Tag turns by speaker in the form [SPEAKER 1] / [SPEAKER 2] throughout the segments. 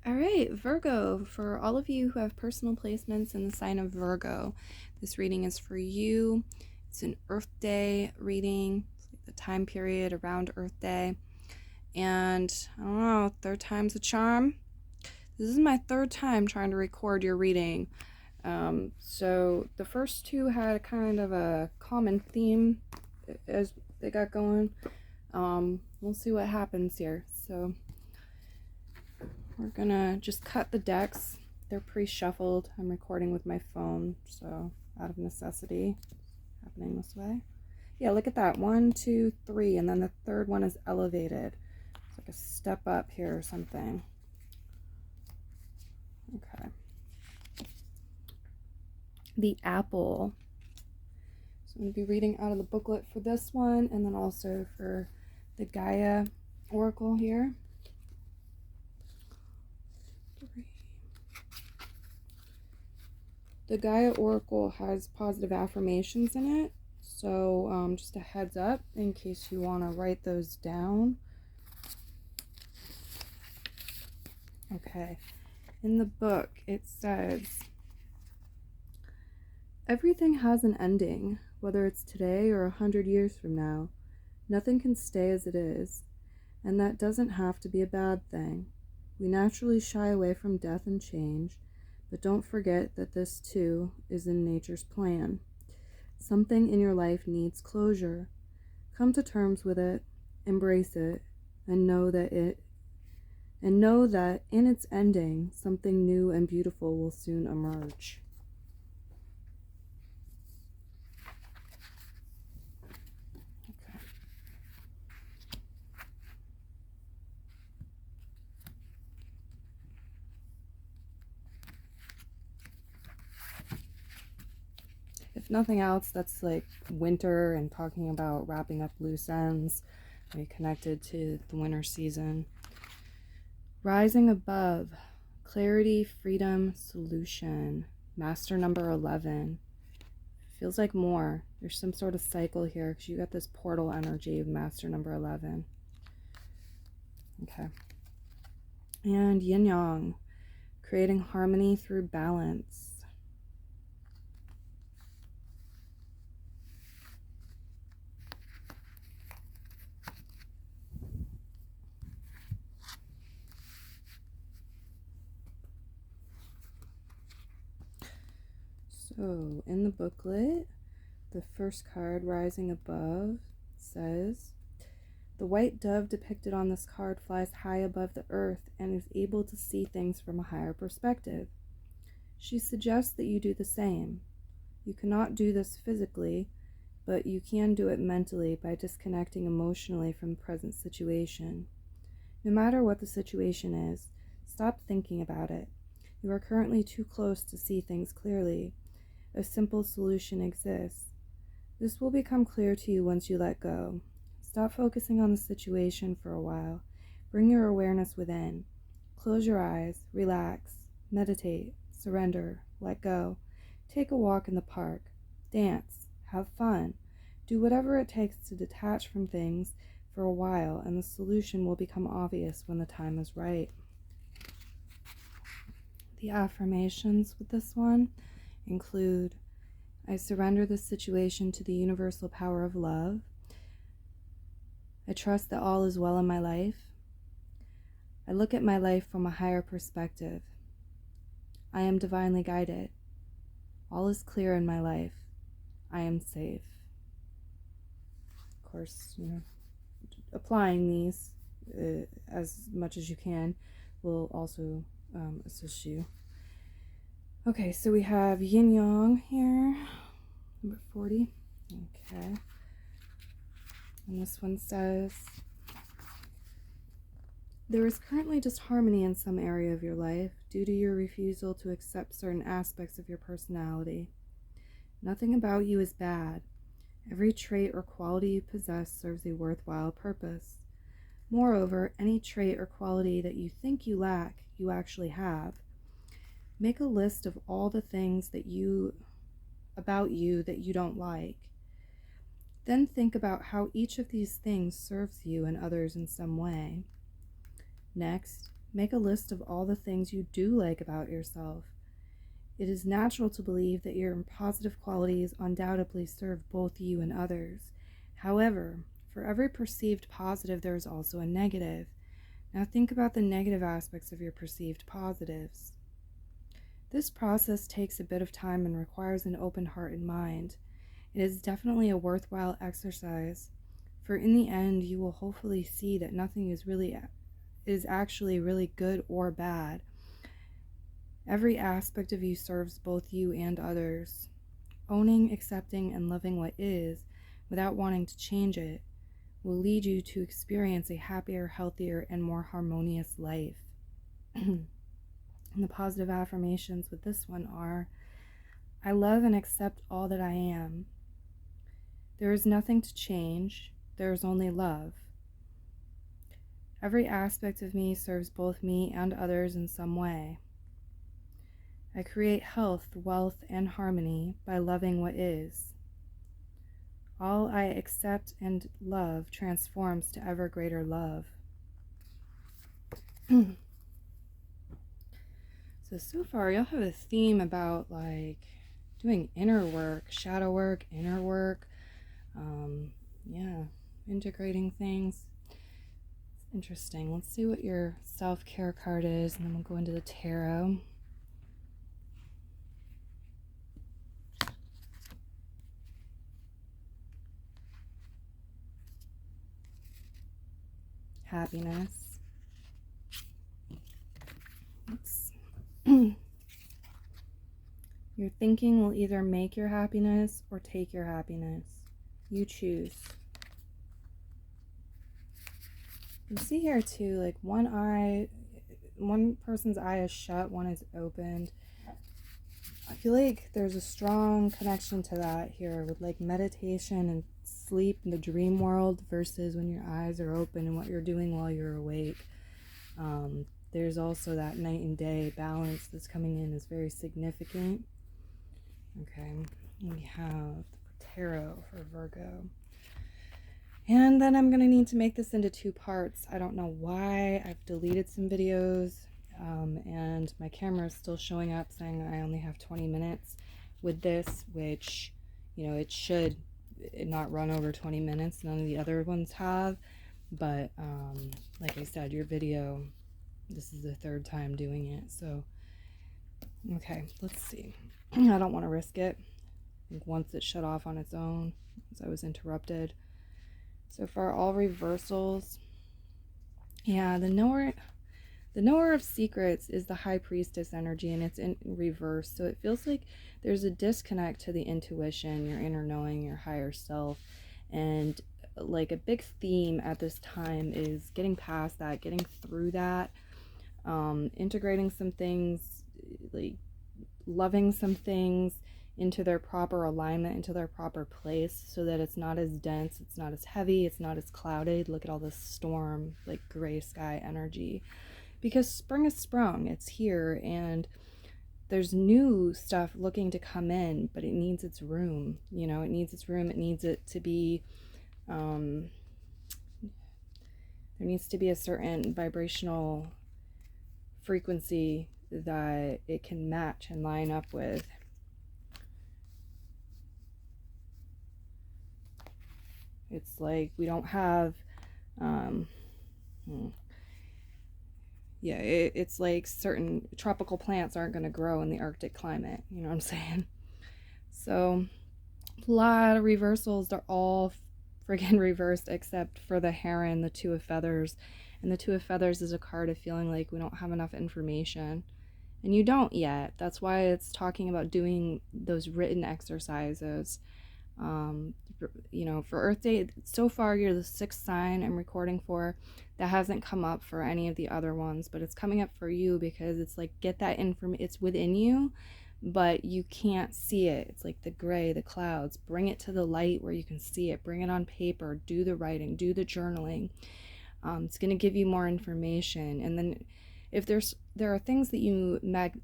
[SPEAKER 1] All right, Virgo, for all of you who have personal placements in the sign of Virgo, this reading is for you. It's an Earth Day reading, the time period around Earth Day. And I don't know, third time's a charm. This is my third time trying to record your reading. So the first two had kind of a common theme as they got going. We'll see what happens here. So we're gonna just cut the decks. They're pre-shuffled. I'm recording with my phone, so out of necessity, happening this way. Yeah, look at that. 1, 2, 3, and then the third one is elevated. It's like a step up here or something. Okay. The apple. So I'm going to be reading out of the booklet for this one, and then also for the Gaia Oracle here. The Gaia Oracle has positive affirmations in it, so just a heads up in case you want to write those down. Okay, in the book it says, everything has an ending, whether it's today or 100 years from now. Nothing can stay as it is, and that doesn't have to be a bad thing. We naturally shy away from death and change, but don't forget that this too is in nature's plan. Something in your life needs closure. Come to terms with it, embrace it, and know that in its ending, something new and beautiful will soon emerge. If nothing else, that's like winter and talking about wrapping up loose ends, very connected to the winter season. Rising above, clarity, freedom, solution. Master number 11. Feels like more. There's some sort of cycle here because you got this portal energy of master number 11. Okay. And yin yang, creating harmony through balance. So in the booklet, the first card, Rising Above, says, the white dove depicted on this card flies high above the earth and is able to see things from a higher perspective. She suggests that you do the same. You cannot do this physically, but you can do it mentally by disconnecting emotionally from the present situation. No matter what the situation is, stop thinking about it. You are currently too close to see things clearly. A simple solution exists. This will become clear to you once you let go. Stop focusing on the situation for a while. Bring your awareness within. Close your eyes, relax, meditate, surrender, let go. Take a walk in the park. Dance, have fun. Do whatever it takes to detach from things for a while, and the solution will become obvious when the time is right. The affirmations with this one include, I surrender this situation to the universal power of love. I trust that all is well in my life. I look at my life from a higher perspective. I am divinely guided. All is clear in my life. I am safe. Of course, applying these as much as you can will also assist you. Okay, so we have yin yang here, number 40. Okay. And this one says, there is currently disharmony in some area of your life due to your refusal to accept certain aspects of your personality. Nothing about you is bad. Every trait or quality you possess serves a worthwhile purpose. Moreover, any trait or quality that you think you lack, you actually have. Make a list of all the things about you that you don't like. Then think about how each of these things serves you and others in some way. Next, Make a list of all the things you do like about yourself. It is natural to believe that your positive qualities undoubtedly serve both you and others. However, for every perceived positive, there is also a negative. Now think about the negative aspects of your perceived positives. This process takes a bit of time and requires an open heart and mind. It is definitely a worthwhile exercise, for in the end you will hopefully see that nothing is actually really good or bad. Every aspect of you serves both you and others. Owning, accepting, and loving what is, without wanting to change it, will lead you to experience a happier, healthier, and more harmonious life. And the positive affirmations with this one are, I love and accept all that I am. There is nothing to change. There is only love. Every aspect of me serves both me and others in some way. I create health, wealth, and harmony by loving what is. All I accept and love transforms to ever greater love. So far you'll have a theme about like doing inner work, shadow work, inner work, integrating things. It's interesting. Let's see what your self-care card is, and then we'll go into the tarot. Happiness. Your thinking will either make your happiness or take your happiness. You choose. You see here too, like one person's eye is shut, one is opened. I feel like there's a strong connection to that here with like meditation and sleep in the dream world versus when your eyes are open and what you're doing while you're awake. There's also that night and day balance that's coming in is very significant. Okay, we have the tarot for Virgo. And then I'm going to need to make this into 2 parts. I don't know why. I've deleted some videos and my camera is still showing up saying I only have 20 minutes with this, which, you know, it should not run over 20 minutes. None of the other ones have. But like I said, your video, this is the 3rd time doing it. So, okay, let's see. I don't want to risk it. I think once it shut off on its own, as I was interrupted. So far, all reversals. Yeah, the knower of secrets is the high priestess energy, and it's in reverse. So it feels like there's a disconnect to the intuition, your inner knowing, your higher self. And like a big theme at this time is getting past that, getting through that, integrating some things, like loving some things into their proper alignment, into their proper place, so that it's not as dense, it's not as heavy, it's not as clouded. Look at all this storm, like gray sky energy, because spring is sprung, it's here, and there's new stuff looking to come in, but it needs its room. You know, it needs its room. It needs it to be, there needs to be a certain vibrational frequency that it can match and line up with. It's like we don't have, it's like certain tropical plants aren't going to grow in the Arctic climate. You know what I'm saying? So, a lot of reversals. They're all friggin' reversed except for the Heron, the 2 of Feathers. And the 2 of Feathers is a card of feeling like we don't have enough information. And you don't yet. That's why it's talking about doing those written exercises. You know, for Earth Day, so far you're the 6th sign I'm recording for. That hasn't come up for any of the other ones, but it's coming up for you because it's like, get that information. It's within you, but you can't see it. It's like the gray, the clouds. Bring it to the light where you can see it. Bring it on paper. Do the writing. Do the journaling. It's going to give you more information. And then if there are things that you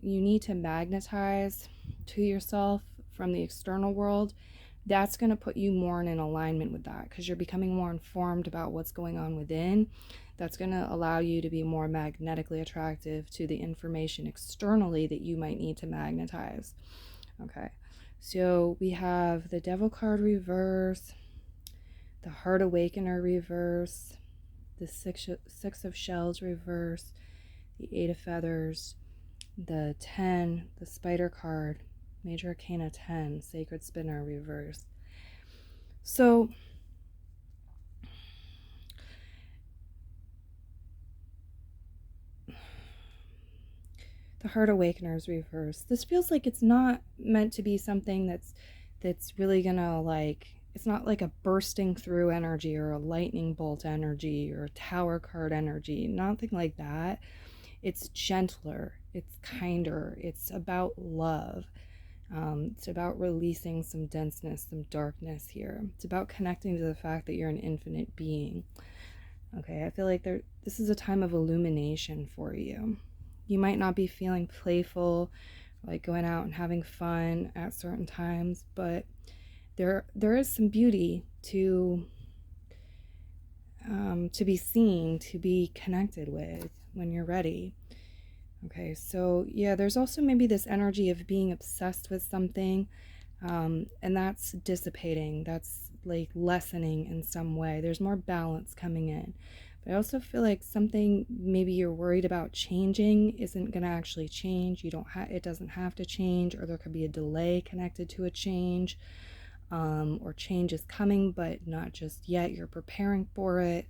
[SPEAKER 1] need to magnetize to yourself from the external world, that's going to put you more in alignment with that, because you're becoming more informed about what's going on within. That's going to allow you to be more magnetically attractive to the information externally that you might need to magnetize. Okay, so we have the Devil card reverse, the Heart Awakener reverse, the Six of Shells reverse, the Eight of Feathers, the 10, the Spider card, Major Arcana 10, Sacred Spinner reverse. So the Heart Awakeners reverse. This feels like it's not meant to be something that's really gonna, like, it's not like a bursting through energy or a lightning bolt energy or a Tower card energy, nothing like that. It's gentler, it's kinder, it's about love. It's about releasing some denseness, some darkness here. It's about connecting to the fact that you're an infinite being. Okay, I feel like this is a time of illumination for you. You might not be feeling playful, like going out and having fun at certain times, but there is some beauty to be seen, to be connected with when you're ready. Okay, so yeah, there's also maybe this energy of being obsessed with something, and that's dissipating. That's like lessening in some way. There's more balance coming in. But I also feel like something maybe you're worried about changing isn't going to actually change. It doesn't have to change, or there could be a delay connected to a change, or change is coming but not just yet. You're preparing for it,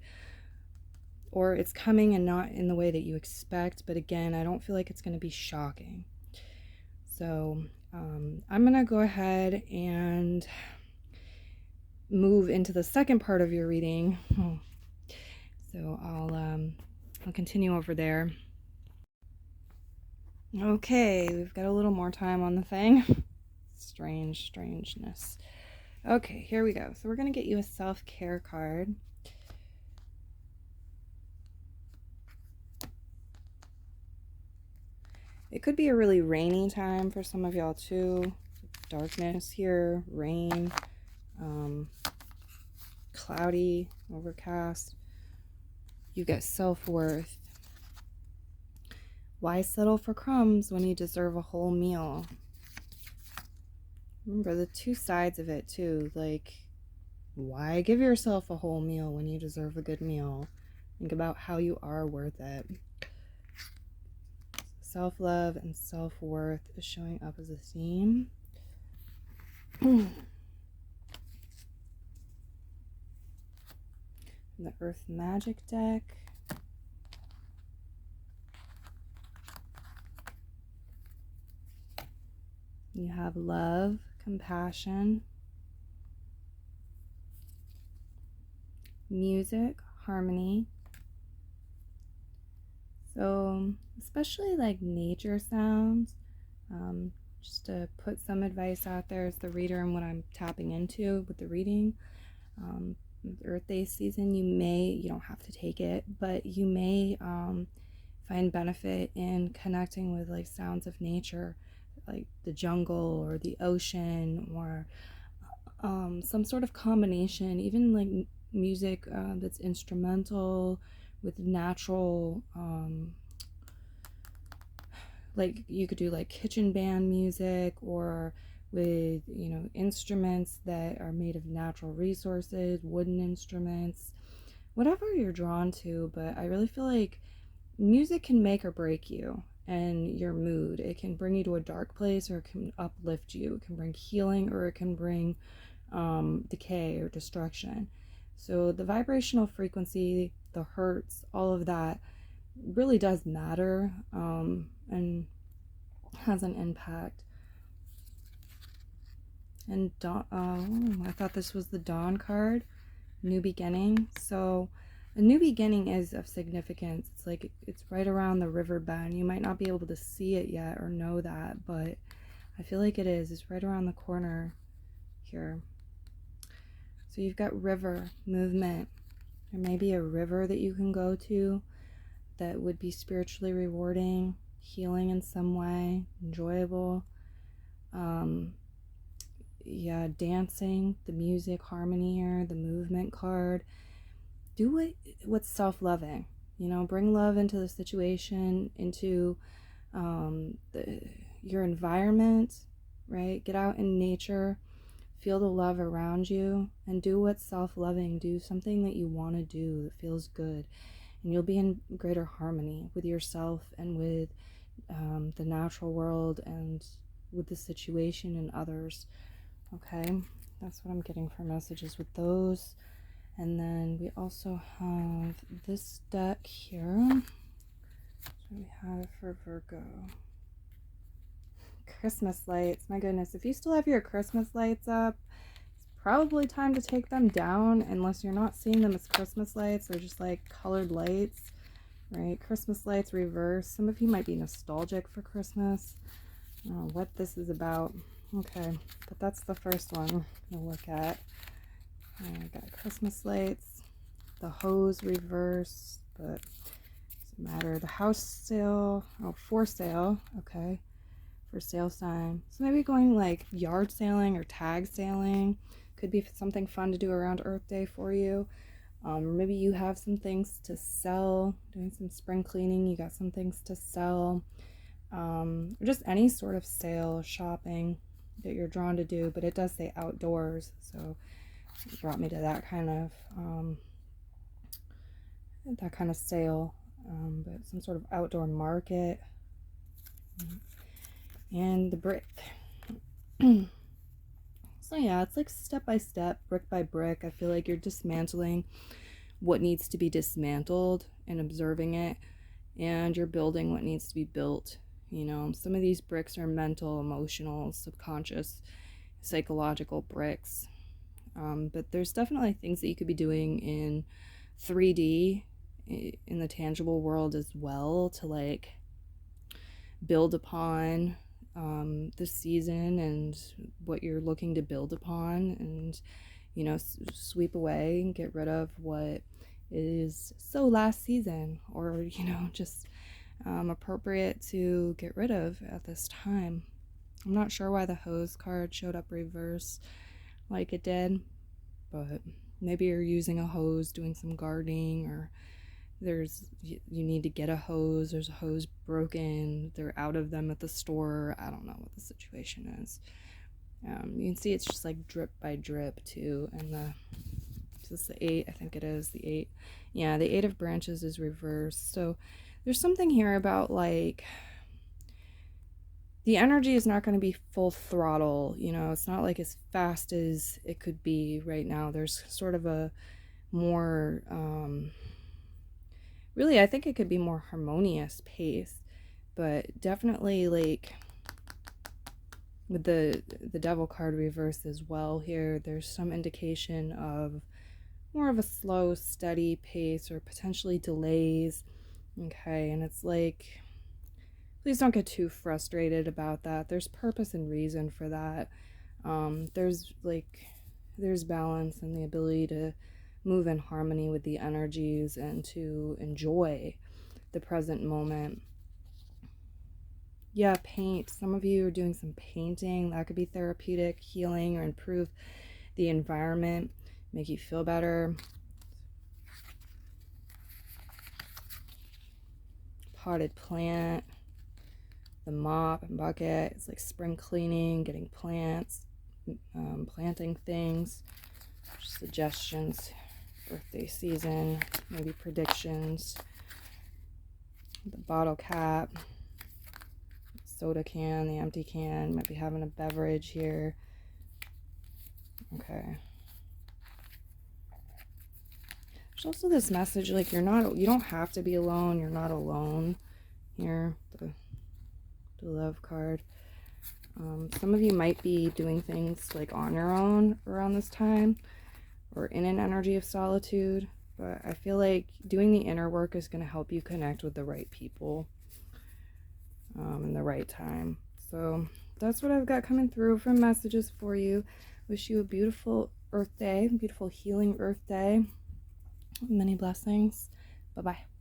[SPEAKER 1] or it's coming and not in the way that you expect. But again, I don't feel like it's going to be shocking. So I'm going to go ahead and move into the second part of your reading. So I'll continue over there. Okay, we've got a little more time on the thing. Strangeness. Okay, here we go. So we're going to get you a self-care card. It could be a really rainy time for some of y'all too. Darkness here, rain, cloudy, overcast. You get self-worth. Why settle for crumbs when you deserve a whole meal? Remember the two sides of it too. Like, why give yourself a whole meal when you deserve a good meal? Think about how you are worth it. Self-love and self-worth is showing up as a theme. The Earth Magic deck. You have love, compassion, music, harmony. So especially like nature sounds, just to put some advice out there as the reader and what I'm tapping into with the reading. Earth Day season, you don't have to take it, but you may find benefit in connecting with like sounds of nature, like the jungle or the ocean, or some sort of combination, even like music that's instrumental with natural, like you could do like kitchen band music, or with, you know, instruments that are made of natural resources, wooden instruments, whatever you're drawn to. But I really feel like music can make or break you and your mood. It can bring you to a dark place, or it can uplift you. It can bring healing, or it can bring decay or destruction. So the vibrational frequency, the hertz, all of that really does matter, and has an impact. And I thought this was the Dawn card, New Beginning. So a new beginning is of significance. It's like it's right around the river bend. You might not be able to see it yet or know that, but I feel like it is. It's right around the corner here. So you've got river, movement. There may be a river that you can go to that would be spiritually rewarding, healing in some way, enjoyable. Yeah, dancing, the music, harmony here, the movement card. Do what's self-loving. You know, bring love into the situation, into your environment, right? Get out in nature, feel the love around you, and do what's self-loving. Do something that you want to do that feels good, and you'll be in greater harmony with yourself and with the natural world and with the situation and others. Okay, that's what I'm getting for messages with those. And then we also have this deck here. What do we have for Virgo? Christmas lights. My goodness, if you still have your Christmas lights up, it's probably time to take them down, unless you're not seeing them as Christmas lights. They're just like colored lights, right? Christmas lights reverse. Some of you might be nostalgic for Christmas. I don't know what this is about. Okay, but that's the first one to look at. I got Christmas lights, the hose reverse, but doesn't matter. The house sale, oh, for sale, okay, for sale sign. So maybe going like yard sailing or tag sailing. Could be something fun to do around Earth Day for you. Maybe you have some things to sell, doing some spring cleaning, you got some things to sell. Just any sort of sale, shopping that you're drawn to do, but it does say outdoors, so it brought me to that kind of sale, but some sort of outdoor market. And the brick. So yeah, it's like step by step, brick by brick. I feel like you're dismantling what needs to be dismantled and observing it, and you're building what needs to be built. You know, some of these bricks are mental, emotional, subconscious, psychological bricks. But there's definitely things that you could be doing in 3D, in the tangible world as well, to like build upon the season and what you're looking to build upon, and, you know, sweep away and get rid of what is so last season, or, you know, just appropriate to get rid of at this time. I'm not sure why the hose card showed up reverse like it did, but maybe you're using a hose doing some gardening, or you need to get a hose, there's a hose broken, they're out of them at the store. I don't know what the situation is. You can see it's just like drip by drip too. And is this the 8? I think it is the 8. Yeah, the 8 of branches is reversed. So there's something here about like the energy is not going to be full throttle, you know, it's not like as fast as it could be right now. There's sort of a more, really, I think it could be more harmonious pace, but definitely like with the devil card reverse as well here, there's some indication of more of a slow, steady pace, or potentially delays. Okay, and it's like, please don't get too frustrated about that. There's purpose and reason for that. There's balance and the ability to move in harmony with the energies and to enjoy the present moment. Yeah, paint. Some of you are doing some painting. That could be therapeutic, healing, or improve the environment, make you feel better. Potted plant. The mop and bucket. It's like spring cleaning, getting plants, planting things. Just suggestions. Birthday season, maybe predictions. The bottle cap, soda can, the empty can, might be having a beverage here. Okay. There's also this message like you don't have to be alone, you're not alone here. The love card. Some of you might be doing things like on your own around this time, or in an energy of solitude, but I feel like doing the inner work is going to help you connect with the right people in the right time. So that's what I've got coming through from messages for you. Wish you a beautiful Earth Day, beautiful healing Earth Day. Many blessings. Bye-bye.